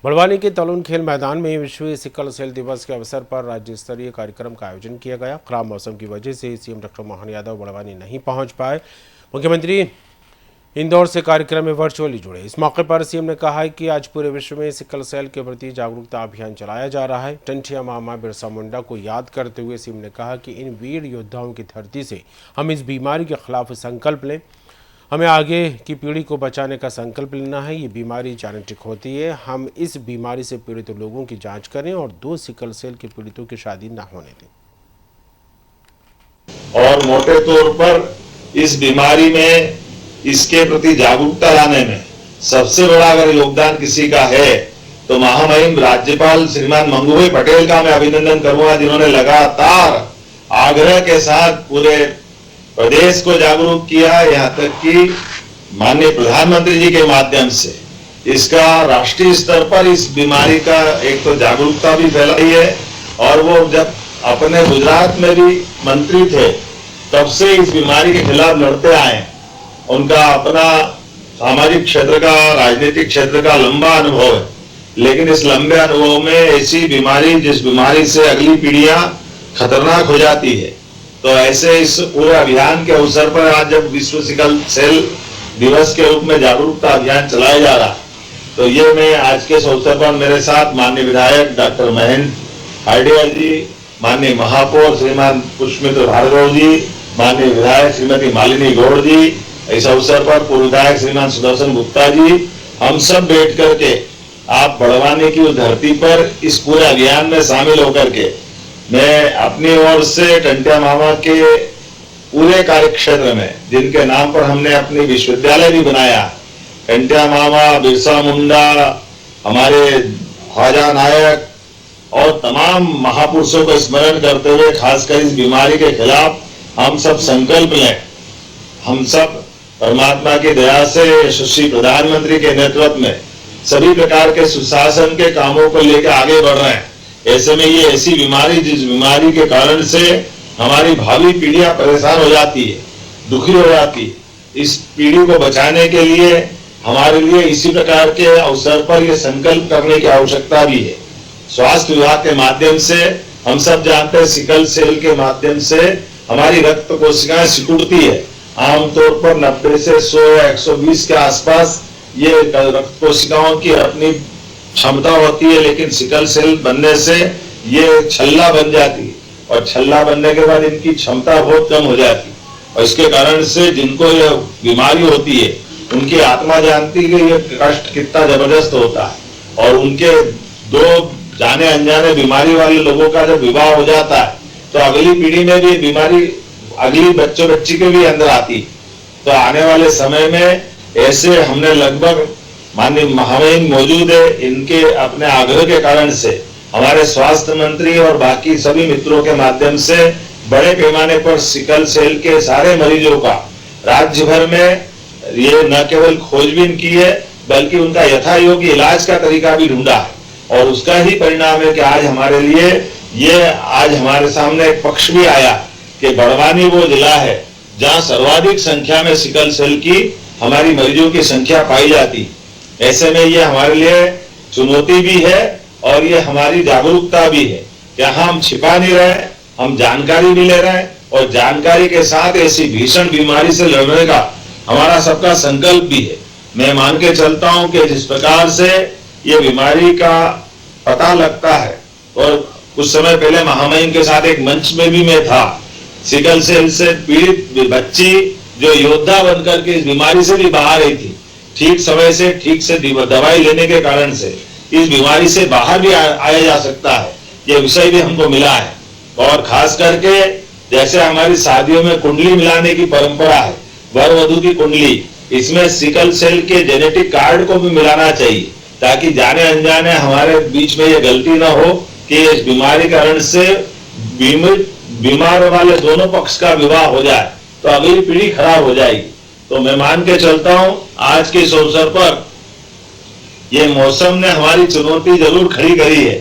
बड़वानी के तलुन खेल मैदान में विश्व सिकल सेल दिवस के अवसर पर राज्य स्तरीय कार्यक्रम का आयोजन किया गया। खराब मौसम की वजह से सीएम डॉक्टर मोहन यादव बड़वानी नहीं पहुंच पाए। मुख्यमंत्री इंदौर से कार्यक्रम में वर्चुअली जुड़े। इस मौके पर सीएम ने कहा कि आज पूरे विश्व में सिकल सेल के प्रति जागरूकता अभियान चलाया जा रहा है। टंटिया मामा बिरसा मुंडा को याद करते हुए सीएम ने कहा कि इन वीर योद्धाओं की धरती से हम इस बीमारी के खिलाफ संकल्प लें। हमें आगे की पीढ़ी को बचाने का संकल्प लेना है। ये बीमारी जेनेटिक होती है। हम इस बीमारी से पीड़ित लोगों की जांच करें और 2 सिकल सेल के पीड़ितों की शादी ना होने दें। और मोटे तौर पर इस बीमारी में इसके प्रति जागरूकता लाने में सबसे बड़ा अगर योगदान किसी का है तो महामहिम राज्यपाल श्रीमान मंगूभाई पटेल का मैं अभिनंदन करूंगा, जिन्होंने लगातार आग्रह के साथ पूरे प्रदेश को जागरूक किया। यहाँ तक कि माननीय प्रधानमंत्री जी के माध्यम से इसका राष्ट्रीय स्तर पर इस बीमारी का एक तो जागरूकता भी फैलाई है। और वो जब अपने गुजरात में भी मंत्री थे तब से इस बीमारी के खिलाफ लड़ते आए। उनका अपना सामाजिक क्षेत्र का, राजनीतिक क्षेत्र का लंबा अनुभव है, लेकिन इस लंबे अनुभव में ऐसी बीमारी जिस बीमारी से अगली पीढ़ियां खतरनाक हो जाती है, तो ऐसे इस पूरे अभियान के अवसर पर आज जब विश्व सिकल सेल दिवस के रूप में जागरूकता अभियान चलाया जा रहा है, तो ये मैं आज के इस अवसर पर मेरे साथ माननीय विधायक डॉक्टर महेंद्र हार्डिया जी, माननीय महापौर श्रीमान पुष्पमित्र भार्गव जी, माननीय विधायक श्रीमती मालिनी गौड़ जी, इस अवसर पर पूर्व विधायक श्रीमान सुदर्शन गुप्ता जी, हम सब बैठ करके आप बड़वानी की उस धरती पर इस पूरे अभियान में शामिल होकर के मैं अपनी ओर से टंटिया मामा के पूरे कार्य क्षेत्र में, जिनके नाम पर हमने अपनी विश्वविद्यालय भी बनाया, टंटिया मामा, बिरसा मुंडा, हमारे ख्वाजा नायक और तमाम महापुरुषों को स्मरण करते हुए खासकर इस बीमारी के खिलाफ हम सब संकल्प लें। हम सब परमात्मा की दया से यशस्वी प्रधानमंत्री के नेतृत्व में सभी प्रकार के सुशासन के कामों को लेकर आगे बढ़ रहे हैं। ऐसे में ये ऐसी बीमारी, जिस बीमारी के कारण से हमारी भावी पीढ़ियां परेशान हो जाती है, दुखी हो जाती है, इस पीढ़ी को बचाने के लिए हमारे लिए इसी प्रकार के अवसर पर यह संकल्प करने की आवश्यकता भी है। स्वास्थ्य विभाग के माध्यम से हम सब जानते हैं सिकल सेल के माध्यम से हमारी रक्त कोशिकाएं सिकुड़ती है। आमतौर पर 90 से 100 या 120 के आसपास ये रक्त कोशिकाओं की अपनी क्षमता होती है, लेकिन सिकल सेल बनने से ये छल्ला बन जाती है और छल्ला बनने के बाद इनकी क्षमता बहुत कम हो जाती है। और इसके कारण से जिनको यह बीमारी होती है उनकी आत्मा जानती है कि यह कष्ट कितना जबरदस्त होता है। और उनके 2 जाने अनजाने बीमारी वाले लोगों का जब विवाह हो जाता है तो अगली पीढ़ी में भी बीमारी अगली बच्चों बच्ची के भी अंदर आती। तो आने वाले समय में ऐसे हमने लगभग माननीय महामहिम मौजूद है, इनके अपने आग्रह के कारण से हमारे स्वास्थ्य मंत्री और बाकी सभी मित्रों के माध्यम से बड़े पैमाने पर सिकल सेल के सारे मरीजों का राज्य भर में ये न केवल खोजबीन की है बल्कि उनका यथायोग्य इलाज का तरीका भी ढूंढा है। और उसका ही परिणाम है कि आज हमारे लिए ये आज हमारे सामने एक पक्ष भी आया कि बड़वानी वो जिला है जहां सर्वाधिक संख्या में सिकल सेल की हमारी मरीजों की संख्या पाई जाती। ऐसे में ये हमारे लिए चुनौती भी है और ये हमारी जागरूकता भी है कि हम छिपा नहीं रहे, हम जानकारी भी ले रहे हैं और जानकारी के साथ ऐसी भीषण बीमारी से लड़ने का हमारा सबका संकल्प भी है। मैं मान के चलता हूं कि जिस प्रकार से ये बीमारी का पता लगता है, और कुछ समय पहले महामहिम के साथ एक मंच में भी मैं था, सिकल सेल से पीड़ित बच्ची जो योद्धा बनकर के इस बीमारी से भी बाहर आई थी, ठीक समय से ठीक से दवाई लेने के कारण से इस बीमारी से बाहर भी आया जा सकता है। ये विषय भी हमको मिला है। और खास करके जैसे हमारी शादियों में कुंडली मिलाने की परंपरा है, वर वधू की कुंडली, इसमें सिकल सेल के जेनेटिक कार्ड को भी मिलाना चाहिए ताकि जाने अनजाने हमारे बीच में ये गलती ना हो कि इस बीमारी के कारण से बीमार वाले दोनों पक्ष का विवाह हो जाए तो अगली पीढ़ी खराब हो जाएगी। तो मैं मान के चलता हूं आज के इस अवसर पर ये मौसम ने हमारी चुनौती जरूर खड़ी करी है।